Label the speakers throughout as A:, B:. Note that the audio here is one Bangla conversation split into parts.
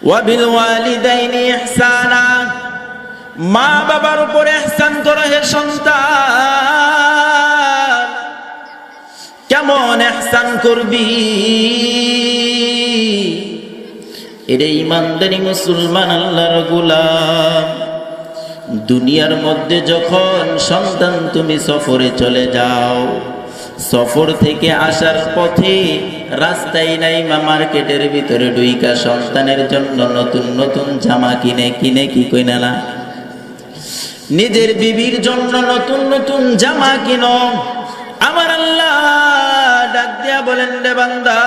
A: ওয়াবিল ওয়ালিদাইনি ইহসানা, মা বাবার উপর ইহসান করো হে সন্তান। কেমন ইহসান করবি? এরে ইমানদারি মুসলমান, আল্লাহর গোলাম, দুনিয়ার মধ্যে যখন সন্তান তুমি সফরে চলে যাও, সফর থেকে আসার পথে রাস্তায় নাই মার্কেটের ভিতরে ঢুইকা সন্তানের জন্য নতুন নতুন জামা কিনে কি কইনা না, নিজের বিবির জন্য নতুন নতুন জামা কিনো। আমার আল্লাহ ডাক দিয়া বলেন, রে বান্দা,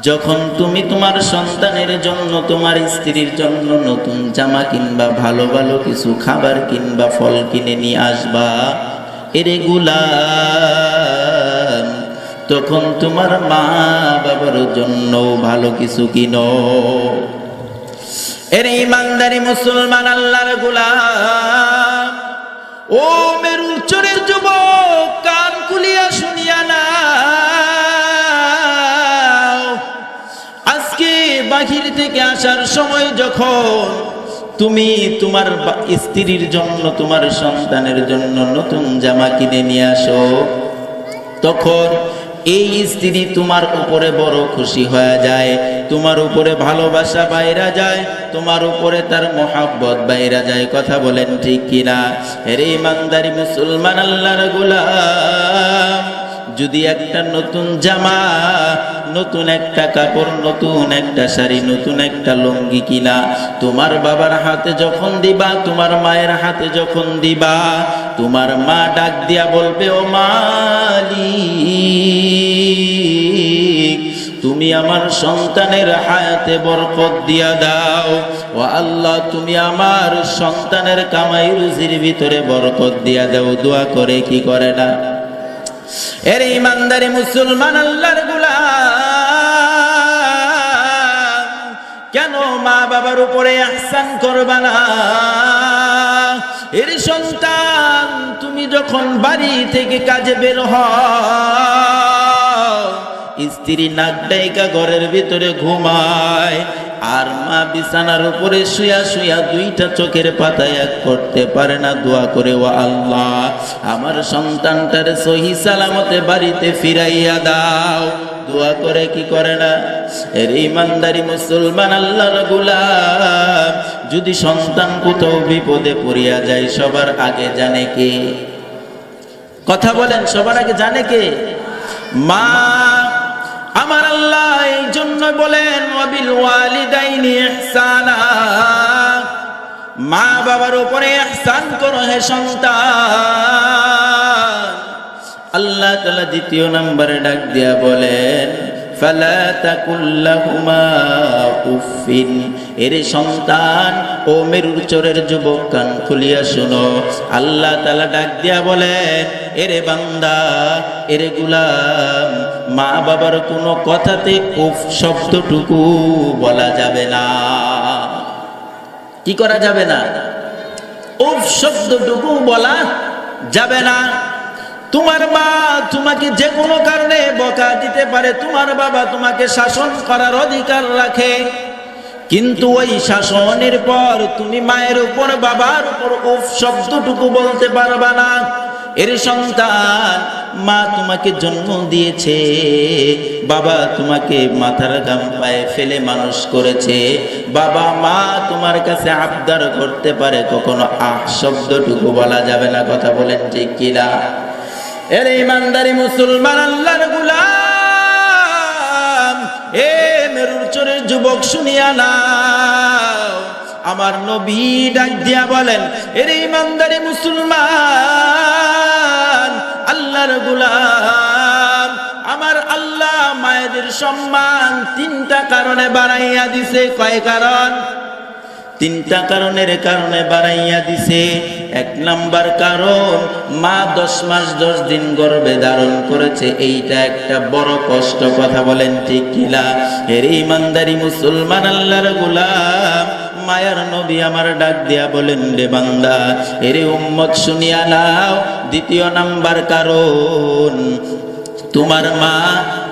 A: যখন তুমি তোমার সন্তানের জন্য, তোমার স্ত্রীর জন্য নতুন জামা কিনবা, ভালো ভালো কিছু খাবার কিনবা, ফল কিনে নিয়ে আসবা, এরে গোলাম, তখন তোমার মা বাবার জন্য ভালো কিছু কিনো। এরে ইমানদারি মুসলমান, আল্লাহর গোলাম, ও মেরুর চরের যুবক, কান খুলিয়া শুনিয়া না, আজকে বাহির থেকে আসার সময় যখন তুমি তোমার স্ত্রীর জন্য, তোমার সন্তানের জন্য নতুন জামা কিনে নিয়ে আসো, তখন এই স্ত্রী তোমার উপরে বড় খুশি হয়ে যায়, তোমার উপরে ভালোবাসা বাইরা যায়, তোমার উপরে তার মহাব্বত বাইরা যায়। কথা বলেন ঠিক কিনা? এরে ইমানদারি মুসলমান, আল্লাহর গোলাম, যদি একটা নতুন জামা, নতুন একটা কাপড়, নতুন একটা শাড়ি, নতুন একটা লুঙ্গি কিনা তোমার বাবার হাতে যখন দিবা, তোমার মায়ের হাতে যখন দিবা, তোমার মা ডাক দিয়া বলবে, ও মালিক, তুমি আমার সন্তানের হায়াতে বরকত দিয়া দাও। ও আল্লাহ, তুমি আমার সন্তানের কামাই রুজির ভিতরে বরকত দিয়া দাও। দোয়া করে কি করে না? এর ইমানদারি মুসলমান, আল্লাহর গোলাম, কেন মা বাবার উপরে ইহসান করবা না? এর সন্তান, তুমি যখন বাড়ি থেকে কাজে বের হও, স্ত্রী নাক ডাইকা ঘরের ভিতরে ঘুমায়, আর মা বিছানার উপরে শুয়া শুয়া দুইটা চোখের পাতা এক করতে পারে না। দোয়া করে, ও আল্লাহ, আমার সন্তানটার সহি সালামতে বাড়িতে ফিরাইয়া দাও। দোয়া করে কি করে না? এর ইমানদারি মুসলমান, আল্লাহর গোলাম, যদি সন্তান কোথাও বিপদে পড়িয়া যায়, সবার আগে জানে কে? কথা বলেন, সবার আগে জানে কে? মা। আমার আল্লাহ এই জন্য বলেন, ওয়াবিল ওয়ালিদাইনি ইহসানা, মা বাবার উপরে ইহসান করো হে সন্তান। আল্লাহ তাআলা দ্বিতীয় নম্বরে ডাক দিয়া বলেন, ফালা তাকুল্লাহুমা উফিন। এরে সন্তান, ও মেরুর চরের যুবক, কান খুলিয়া শুনো, আল্লাহ তাআলা ডাক দিয়া বলেন, এরে বান্দা, এরে গোলাম, মা বাবার কোনো কথাতে উফ শব্দটুকু বলা যাবে না। কি করা যাবে না? উফ শব্দটুকু বলা যাবে না। তোমার মা তোমাকে যে কোনো কারণে বকা দিতে পারে, তোমার বাবা তোমাকে শাসন করার অধিকার রাখে, কিন্তু ওই শাসনের পর তুমি মায়ের উপর, বাবার উপর উফ শব্দটুকু বলতে পারবা না। এর সন্তান, মা তোমাকে জন্ম দিয়েছে, বাবা তোমাকে মাথার ঘাম পায়ে ফেলে মানুষ করেছে, বাবা মা তোমার কাছে আবদার করতে পারে, কখনো আহ শব্দটুকু বলা যাবে না। কথা বলেন ঠিক কিনা? এর ইমানদারি মুসলমান, আল্লাহর গোলাম, এ মেরুর চরের যুবক, শুনিয়া নাও, আমার নবী ডাক দিয়া বলেন, এর ইমানদারি মুসলমান, আল্লাহর গোলাম, আমার আল্লাহ মায়েদের সম্মান তিনটা কারণে বাড়াইয়া দিছে। কয় কারণ? তিনটা কারণের কারণে বাড়াইয়া দিছে। এক নাম্বার কারণ, মা 10 মাস 10 দিন গর্ভে ধারণ করেছে, এইটা একটা বড় কষ্ট। কথা বলেন ঠিক কিনা? এর ইমানদারি মুসলমান, আল্লাহর গোলাম, মায়ার নবী আমার ডাক দিয়া বলেন, রে বান্দা, এরে উম্মত শুনিয়া নাও, দ্বিতীয় নাম্বার কারণ, তোমার মা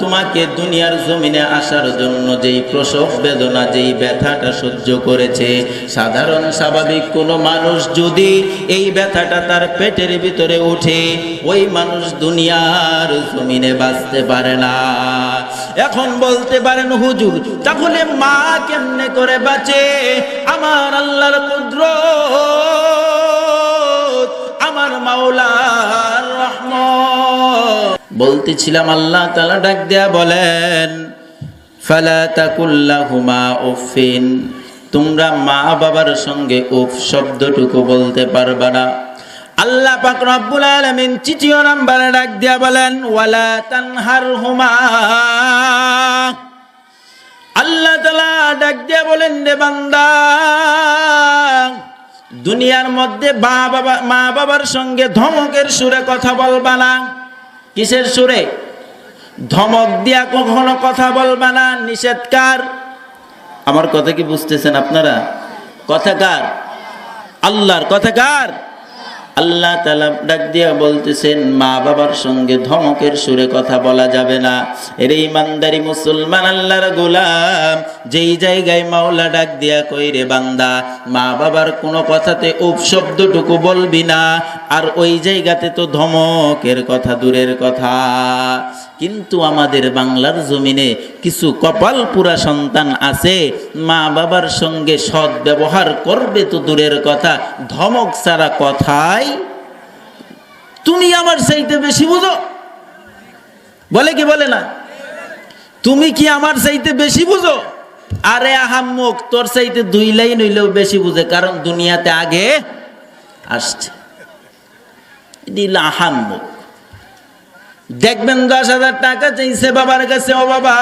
A: তোমাকে দুনিয়ার জমিনে আসার জন্য যেই প্রসব বেদনা, যেই ব্যথাটা সহ্য করেছে, সাধারণ স্বাভাবিক কোনো মানুষ যদি এই ব্যথাটা তার পেটের ভিতরে উঠে, ওই মানুষ দুনিয়ার জমিনে বাঁচতে পারে না। এখন বলতে পারেন হুজুর, তাহলে মা কেমনে করে বাঁচে? আমার আল্লাহর কুদরত, আমার মাওলার রহমত। বলতেছিলাম আল্লাহ তাআলা ডাক দেয়া বলেন, ফালা তাকুল্লাহুমা উফিন, তোমরা মা বাবার সঙ্গে উফ শব্দটুকু বলতে পারবা না। আল্লাহ পাক রব্বুল আলামিন তৃতীয় নম্বরে ডাক দেয়া বলেন, ওয়ালা তানহারহুমা, আল্লাহ তাআলা ডাক দেয়া বলেন, রে বান্দা, দুনিয়ার মধ্যে মা বাবার সঙ্গে ধমকের সুরে কথা বলবা না। কিসের সুরে? ধমক দিয়া কখনো কথা বলবা না, নিষেধ কার? আমার কথা কি বুঝতেছেন আপনারা? কথা কার? আল্লাহর। কথা কার? আল্লাহ তাআলা ডাক দিয়া বলতেছেন, মা বাবার সঙ্গে ধমকের সুরে কথা বলা যাবে না। এর ইমানদারি মুসলমান, আল্লাহর গোলাম, যেই জায়গায় মাওলা ডাক দিয়া কই, রে বান্দা, মা বাবার কোনো কথাতে উপ শব্দটুকু বলবি না, আর ওই জায়গাতে তো ধমকের কথা দূরের কথা। কিন্তু আমাদের বাংলার জমিনে কিছু কপাল পুরা সন্তান আছে, মা বাবার সঙ্গে সৎ ব্যবহার করবে তো দূরের কথা, ধমক ছাড়া কথাই, তুমি আমার চাইতে বেশি বুঝো, বলে কি বলে না? তুমি কি আমার চাইতে বেশি বুঝো? আরে আহাম্মক, তোর চাইতে 2 লাইন হইলেও বেশি বুঝে, কারণ দুনিয়াতে আগে আসছে। দিল আহাম্মক। দেখবেন 10,000 টাকা চাইছে বাবার কাছে, ও বাবা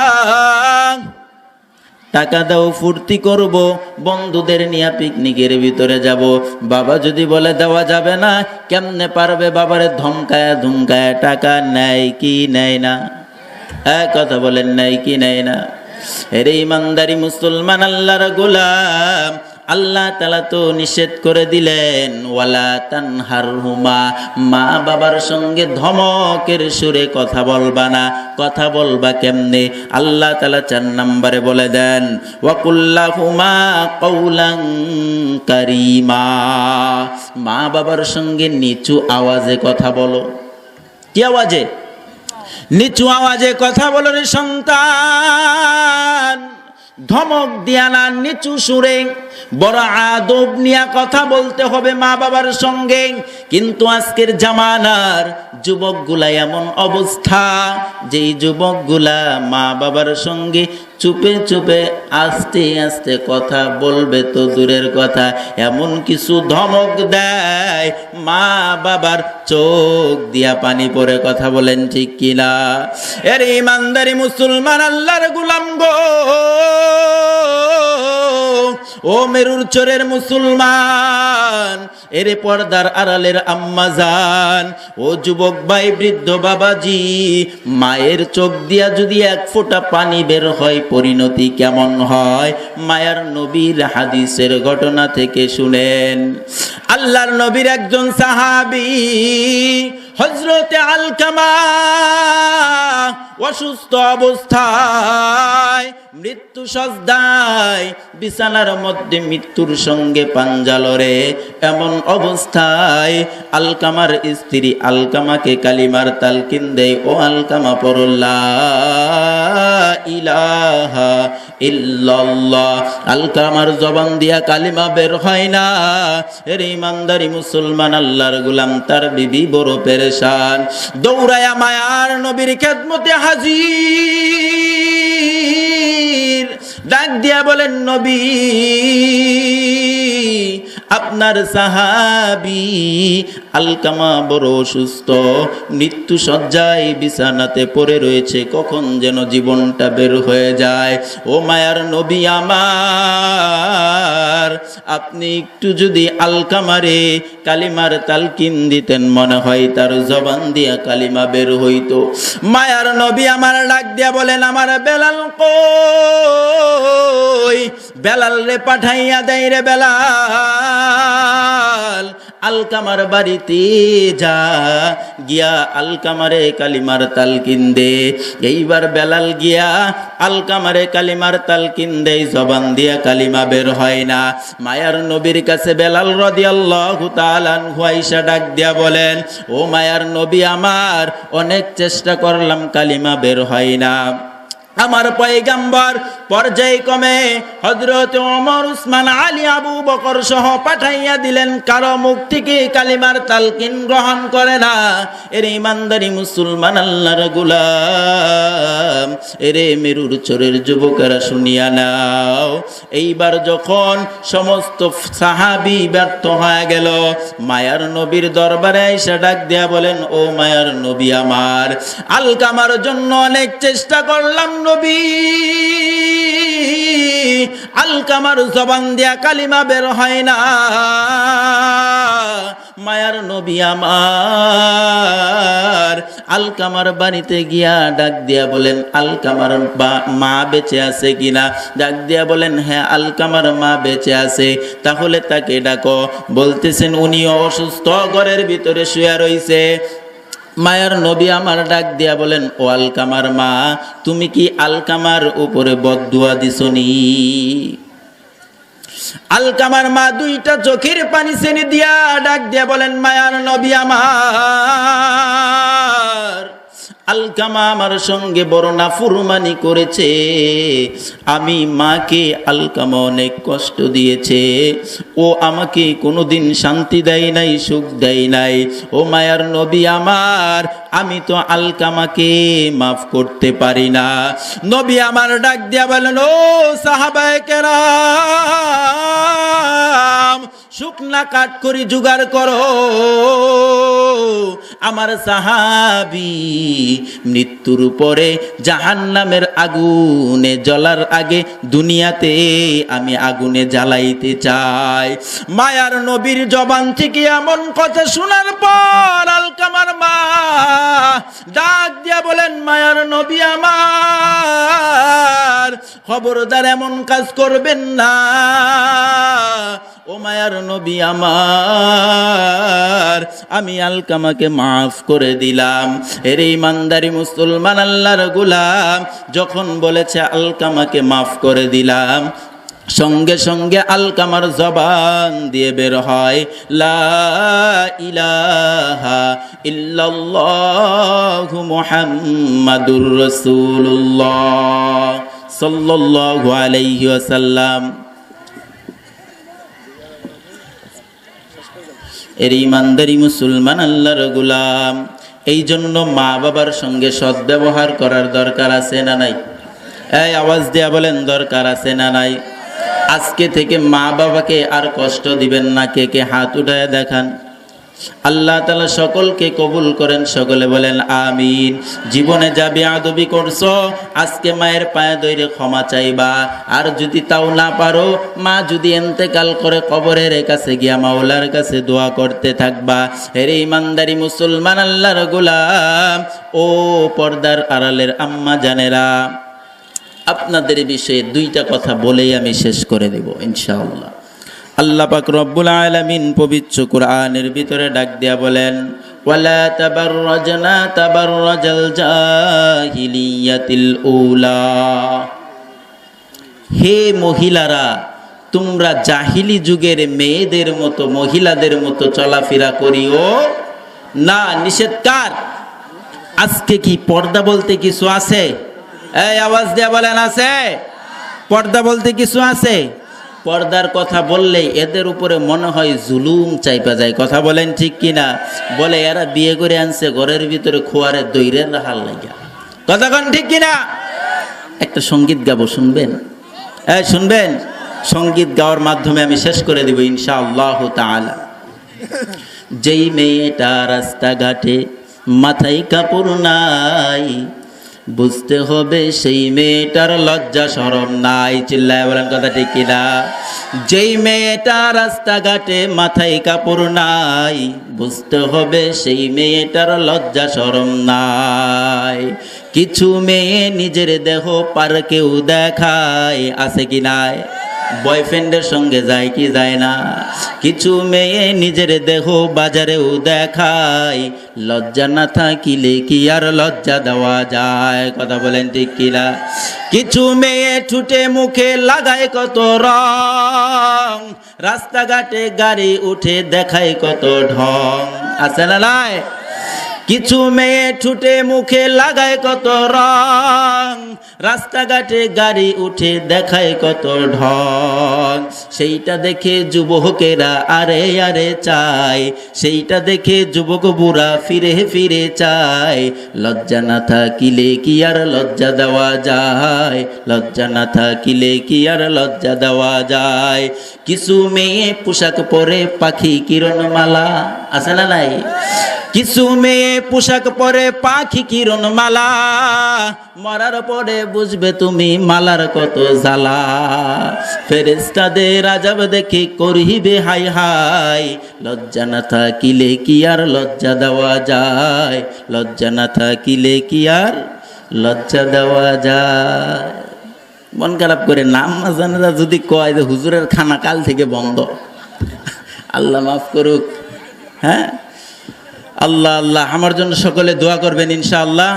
A: টাকা দাও, ফুর্তি করব, বন্ধুদের নিয়ে পিকনিকের ভিতরে যাব। বাবা যদি বলে দেওয়া যাবে না, কেমনে পারবে? বাবারে ধমকায় টাকা নেয় কি নেয় না? কথা বলেন, নেয় কি নেয় না? এর ইমানদারি মুসলমান, আল্লাহর গোলাম, আল্লাহ তাআলা তো নিষেধ করে দিলেন, ওয়ালা তানহারহুমা, মা বাবার সঙ্গে ধমকের সুরে কথা বলবা না। কথা বলবা কেমনে? আল্লাহ তাআলা 4 নম্বরে বলে দেন, ওয়াকুল্লাহুমা কাওলান কারীমা, মা বাবার সঙ্গে নিচু আওয়াজে কথা বলো। কি আওয়াজে? নিচু আওয়াজে কথা বলো রে সন্তান। ধমক দিয়া না, নিচু সুরে, বড় আদব নিয়ে কথা বলতে হবে মা বাবার সঙ্গে। কিন্তু আজকের জামানার যুবকগুলা এমন অবস্থা, যেই যুবকগুলা মা বাবার সঙ্গে চুপে চুপে আস্তে আস্তে কথা বলবে তো দূরের কথা, এমন কিছু ধমক দেয়, মা বাবার চোখ দিয়া পানি পড়ে। কথা বলেন ঠিক কিনা? এর ইমানদারি মুসলমান, আল্লাহর গোলাম গো, ও মেরুর চরের মুসলমান, এরে পর্দার আড়ালের আম্মা জান, ও যুবক ভাই, বৃদ্ধ বাবাজি, মায়ের চোখ দিয়া যদি 1 ফোঁটা পানি বের হয়, পরিণতি কেমন হয়? মায়ার নবীর হাদিসের ঘটনা থেকে শুনেন। আল্লাহর নবীর একজন সাহাবী হযরতে আলকামা অসুস্থ অবস্থায়, মৃত্যু সজ্জায়, বিছানার মধ্যে মৃত্যুর সঙ্গে পাঞ্জা লড়ে, এমন অবস্থায় আলকামার স্ত্রী আলকামাকে কালিমার তালকিন দেয়, ও আলকামা পড়ো লা ইলাহা ইল্লাল্লাহ। আলকামার জবান দিয়া কালিমা বের হয় না। এর ইমানদারি মুসলমান, আল্লাহর গোলাম, তার বিবি বড় পেরেশান, দৌড়ায়া মায়ার নবীর খেদমতে হাজির, ডাক দিয়া বলেন, নবী, আপনার সাহাবী আলকামা বড় অসুস্থ, মৃত্যু শয্যায় বিছানাতে পড়ে রয়েছে, কখন যেন জীবনটা বের হয়ে যায়। ও মায়ার নবী আমার, আপনি একটু যদি আলকামারে কালিমার তালকিন দিতেন, মনে হয় তার জবান দিয়া কালিমা বের হইতো। মায়ার নবী আমার ডাক দিয়া বলেন, আমার বেলাল কই? বেলাল রে পাঠাইয়া দেয় রে বেলাল। আলকামার বাড়িতে যা, গিয়া আলকামারে কালিমার তালকিন দে। এইবার বেলাল গিয়া আলকামারে কালিমার তালকিন দেয়, জবান দিয়া কালিমা বের হয় না। মায়ার নবীর কাছে বেলাল রাদিয়াল্লাহু তাআলা আনহু আয়েশা ডাক দিয়া বলেন, ও মায়ার নবী আমার, অনেক চেষ্টা করলাম কালিমা বের হয় না। আমার পয়গম্বর পর্যায়ক্রমে হযরত ওমর, উসমান, আলী, আবু বকর সহ পাঠাইয়া দিলেন, কারো মুখ থেকে কালিমার তালকিন গ্রহণ করে না। এর ইমানদারি মুসলমান আল্লাহর গোলাম, এরে মেরুর চরের যুবকেরা শুনিয়া নাও। এইবার যখন সমস্ত সাহাবী ব্যর্থ হয়ে গেল, মায়ার নবীর দরবারে আয়েশা ডাক দিয়া বলেন, ও মায়ার নবী আমার, আলকামার জন্য অনেক চেষ্টা করলাম নবী, আলকামার জবান দিয়া কালিমা বের হয় না। মায়ার নবী আমার, আলকামার বাড়িতে গিয়া ডাক দিয়া বলেন, আলকামার মা বেঁচে আছে কিনা? ডাক দিয়া বলেন, হ্যাঁ আলকামার মা বেঁচে আছে। তাহলে তাকে ডাকো। বলতেছেন উনিও অসুস্থ, ঘরের ভিতরে শুয়ে রইছে। মায়ার নবী আমার ডাক দিয়া বলেন, ও আলকামার মা, তুমি কি আলকামার উপরে বদদুয়া দিছনি? আলকামার মা দুইটা চোখের পানি ছেড়ে দিয়া ডাক দিয়া বলেন, মায়ার নবী আমার, আলকামা আমার সঙ্গে বড় নাফরমানি করেছে। আমি মাকে আলকামা অনেক কষ্ট দিয়েছে, ও আমাকে কোনোদিন শান্তি দেয় নাই, সুখ দেয় নাই। ও মায়ার নবী আমার, আমি তো আলকামাকে মাফ করতে পারি না। নবী আমার ডাক দিয়া বলেন, ও সাহাবায়ে কেরাম, শুকনা কাঠ করি জোগাড় করো। আমার সাহাবী মৃত্যুর পরে জাহান্নামের আগুনে জ্বলার আগে দুনিয়াতে আমি আগুনে জ্বালাইতে চাই। মায়ার নবীর জবান থেকে এমন কথা শোনার পর আলকামার মা ডাক দিয়া বলেন, মায়ার নবী আমার, খবরদার এমন কাজ করবেন না। ও মায়ার নবী আমার, আমি আলকামাকে মাফ করে দিলাম। এর ইমানদারি মুসলমান আল্লাহর গোলাম যখন বলেছে আলকামাকে মাফ করে দিলাম, সঙ্গে সঙ্গে আলকামার জবান দিয়ে বের হয়, লা ইলাহা ইল্লাল্লাহু মুহাম্মাদুর রাসূলুল্লাহ সাল্লাল্লাহু আলাইহি ওয়াসাল্লাম। এর ইমানদারি মুসলমান আল্লাহর গোলাম, এই জন্য মা বাবার সঙ্গে সদ্ব্যবহার করার দরকার আছে না নাই? এই আওয়াজ দিয়া বলেন, দরকার আছে না নাই? আজকে থেকে মা বাবাকে আর কষ্ট দিবেন না। কে কে হাত উঠায় দেখান। আল্লাহ তাআলা সকলকে কবুল করেন, সকলে বলেন আমিন। জীবনে যা বেয়াদবি করছো, আজকে মায়ের পায়ে ধরে ক্ষমা চাইবা। আর যদি তাও না পারো, মা যদি ইন্তেকাল করে কবরের কাছে গিয়া মাওলার কাছে দোয়া করতে থাকবা। এরে ইমানদারি মুসলমান আল্লাহর গোলাম, ও পর্দার আড়ালের আম্মা জানেরা, আপনাদের বিষয়ে দুইটা কথা বলেই আমি শেষ করে দেব ইনশাআল্লাহ। আল্লাহ পাক রব্বুল আলামিন পবিত্র কোরআনের ভিতরে ডাক দিয়া বলেন, ওয়ালা তাবাররাজনা তাবাররাজাল জাহিলিয়াতিল উলা। হে মহিলারা, তোমরা জাহিলি যুগের মেয়েদের মতো, মহিলাদের মতো চলাফেরা করিও না। নিষেধ কার? আজকে কি পর্দা বলতে কিছু আছে? এই আওয়াজ দিয়া বলেন, আছে? পর্দা বলতে কিছু আছে? পর্দার কথা বললে এদের উপরে মনে হয় জুলুম চাইপা যায়। কথা বলেন ঠিক কিনা? বলে এরা বিয়ে করে আনছে ঘরের ভিতরে খোয়ারে দৈরের রাখার লাগিয়া। কথা কন ঠিক কিনা? একটা সঙ্গীত গাবো, শুনবেন? শুনবেন? সঙ্গীত গাওয়ার মাধ্যমে আমি শেষ করে দেব ইনশাআল্লাহ তাআলা। যেই মেয়েটা রাস্তাঘাটে মাথায় কাপড় নাই, বুঝতে হবে সেই মেয়েটার লজ্জা শরম নাই। চিল্লায় বলেন কথা ঠিক কিনা? যেই মেয়েটা রাস্তাঘাটে মাথায় কাপড় নাই, বুঝতে হবে সেই মেয়েটার লজ্জা শরম নাই। কিছু মেয়ে নিজের দেহ পার্কেও দেখায়, আছে কি নাই? বয়ফ্রেন্ডের সঙ্গে যায় কি যায় না? কিছু মেয়ে নিজের দেহ বাজারেও দেখায়, লজ্জা না থাকিলে কি আর লজ্জা দেওয়া যায়? কথা বলেন ঠিক কিনা? কিছু মেয়ে ঠুটে মুখে লাগায় কত রং, রাস্তাঘাটে গাড়ি উঠে দেখায় কত ঢং, আছে না নাই? কিছু মেয়ে ঠুটে মুখে লাগায় কত রং, রাস্তাঘাটে গাড়ি উঠে দেখায় কত ঢং। সেইটা দেখে যুবকেরা আরে আরে চায়, সেইটা দেখে যুবক বুড়া ফিরে ফিরে চায়। লজ্জা না থাকিলে কি আর লজ্জা দেওয়া যায়? লজ্জা না থাকিলে কি আর লজ্জা দেওয়া যায়? কিছু মেয়ে পোশাক পরে পাখি কিরণমালা, আছে না নাই? কিছু মেয়ে পোশাক পরে পাখি কিরণমালা, মরার পরে বুঝবে তুমি মালার কত জ্বালা। ফেরেশতাদের আযাব দেখে করিবে হাই হাই, লজ্জা না থাকিলে কি আর লজ্জা দেওয়া যায়? লজ্জা না থাকিলে কি আর লজ্জা দেওয়া যায়? মন খারাপ করে নাম না জানারা যদি কয় যে হুজুরের খানা কাল থেকে বন্ধ, আল্লাহ মাফ করুক। হ্যাঁ, আল্লাহ আল্লাহ আমার জন্য সকলে দোয়া করবেন ইনশাআল্লাহ।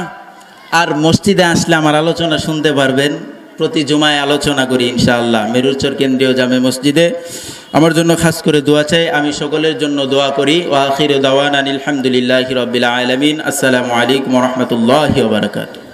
A: আর মসজিদে আসলে আমার আলোচনা শুনতে পারবেন, প্রতি জুমায় আলোচনা করি ইনশাআল্লাহ মেরুরচর কেন্দ্রীয় জামে মসজিদে। আমার জন্য খাস করে দোয়া চাই, আমি সকলের জন্য দোয়া করি। ওয়া আখিরু দাওয়ানা আলহামদুলিল্লাহি রাব্বিল আলামিন। আসসালামু আলাইকুম ওয়া রাহমাতুল্লাহি ওয়া বারাকাতুহু।